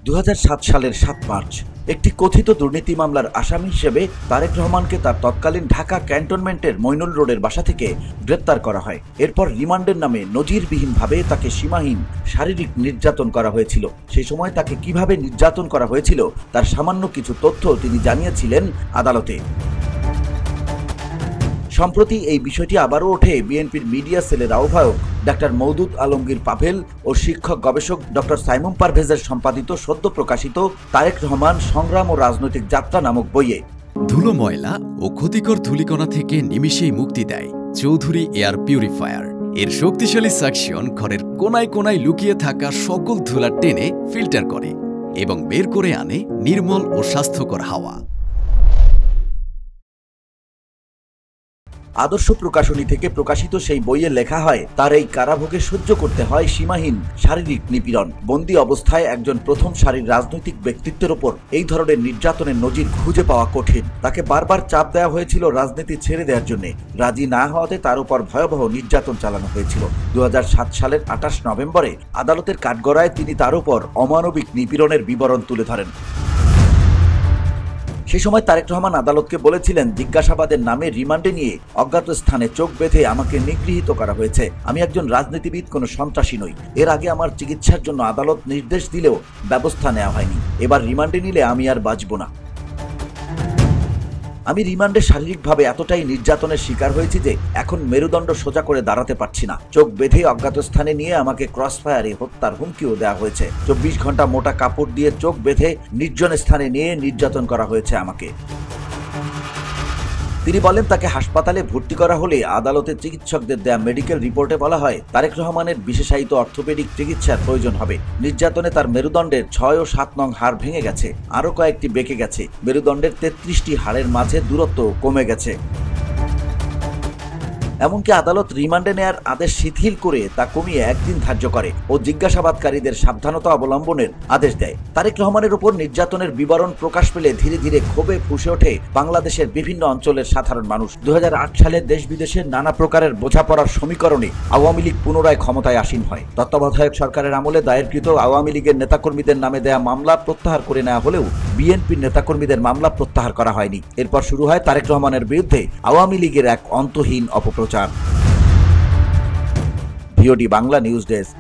2007 সালের 7 মার্চ একটি কথিত দুর্নীতি মামলার আসামি হিসেবে তারেক রহমানকে তার তৎকালীন ঢাকা ক্যান্টনমেন্টের মইনুল রোডের বাসা থেকে গ্রেপ্তার করা হয়। এরপর রিমান্ডের নামে নজিরবিহীনভাবে তাকে সীমাহীন শারীরিক নির্যাতন করা হয়েছিল। সেই সময় তাকে কিভাবে নির্যাতন করা হয়েছিল তার সামান্য কিছু তথ্য তিনি জানিয়েছিলেন আদালতে। সম্প্রতি এই বিষয়টি আবারও ওঠে বিএনপির মিডিয়া সেলের আহ্বায়ক ডাক্তার মওদুদ আলমগীর পাভেল ও শিক্ষক গবেষক ডক্টর সাইমুম পারভেজের সম্পাদিত সদ্য প্রকাশিত তারেক রহমান সংগ্রাম ও রাজনৈতিক যাত্রা নামক বইয়ে। ধুলো, ময়লা ও ক্ষতিকর ধূলিকণা থেকে নিমিষেই মুক্তি দেয় চৌধুরী এয়ার পিউরিফায়ার। এর শক্তিশালী সাকশন ঘরের কোনায় কোনায় লুকিয়ে থাকা সকল ধুলা টেনে ফিল্টার করে এবং বের করে আনে নির্মল ও স্বাস্থ্যকর হাওয়া। আদর্শ প্রকাশনী থেকে প্রকাশিত সেই বইয়ে লেখা হয়, তার এই কারাভোগে সহ্য করতে হয় সীমাহীন শারীরিক নিপীড়ন। বন্দী অবস্থায় একজন প্রথম সারির রাজনৈতিক ব্যক্তিত্বের ওপর এই ধরনের নির্যাতনের নজির খুঁজে পাওয়া কঠিন। তাকে বারবার চাপ দেওয়া হয়েছিল রাজনীতি ছেড়ে দেওয়ার জন্য। রাজি না হওয়াতে তার উপর ভয়াবহ নির্যাতন চালানো হয়েছিল। 2007 সালের 28 নভেম্বরে আদালতের কাঠগড়ায় তিনি তার উপর অমানবিক নিপীড়নের বিবরণ তুলে ধরেন। সেই সময় তারেক রহমান আদালতকে বলেছিলেন, জিজ্ঞাসাবাদের নামে রিমান্ডে নিয়ে অজ্ঞাত স্থানে চোখ বেঁধে আমাকে নিগৃহীত করা হয়েছে। আমি একজন রাজনীতিবিদ, কোনো সন্ত্রাসী নই। এর আগে আমার চিকিৎসার জন্য আদালত নির্দেশ দিলেও ব্যবস্থা নেওয়া হয়নি। এবার রিমান্ডে নিলে আমি আর বাঁচব না। আমি রিমান্ডে শারীরিকভাবে এতটাই নির্যাতনের শিকার হয়েছি যে এখন মেরুদণ্ড সোজা করে দাঁড়াতে পারছি না। চোখ বেঁধে অজ্ঞাত স্থানে নিয়ে আমাকে ক্রসফায়ারে হত্যার হুমকিও দেওয়া হয়েছে। 24 ঘন্টা মোটা কাপড় দিয়ে চোখ বেঁধে নির্জন স্থানে নিয়ে নির্যাতন করা হয়েছে আমাকে। তিনি বলেন, তাকে হাসপাতালে ভর্তি করা হলে আদালতে চিকিৎসকদের দেয়া মেডিকেল রিপোর্টে বলা হয় তারেক রহমানের বিশেষায়িত অর্থোপেডিক চিকিৎসার প্রয়োজন হবে। নির্যাতনে তার মেরুদণ্ডের 6 ও 7 নং হাড় ভেঙে গেছে, আরও কয়েকটি বেঁকে গেছে। মেরুদণ্ডের 33টি হাড়ের মাঝে দূরত্ব কমে গেছে। এমনকি আদালত রিমান্ডে নেয়ার আদেশ শিথিল করে তা কমিয়ে 1 দিন ধার্য করে ও জিজ্ঞাসাবাদকারীদের সাবধানতা অবলম্বনের আদেশ দেয়। তারেক রহমানের উপর নির্যাতনের বিবরণ প্রকাশ পেলে ধীরে ধীরে ক্ষোভে ফুঁসে ওঠে বাংলাদেশের বিভিন্ন অঞ্চলের সাধারণ মানুষ। 2008 সালে দেশ বিদেশের নানা প্রকারের বোঝাপড়ার সমীকরণে আওয়ামী লীগ পুনরায় ক্ষমতায় আসীন হয়। তত্ত্বাবধায়ক সরকারের আমলে দায়েরকৃত আওয়ামী লীগের নেতাকর্মীদের নামে দেয়া মামলা প্রত্যাহার করে নেওয়া হলেও বিএনপির নেতাকর্মীদের মামলা প্রত্যাহার করা হয়নি। এরপর শুরু হয় তারেক রহমানের বিরুদ্ধে আওয়ামী লীগের এক অন্তহীন অপপ্রচার। VOD Bangla news desk.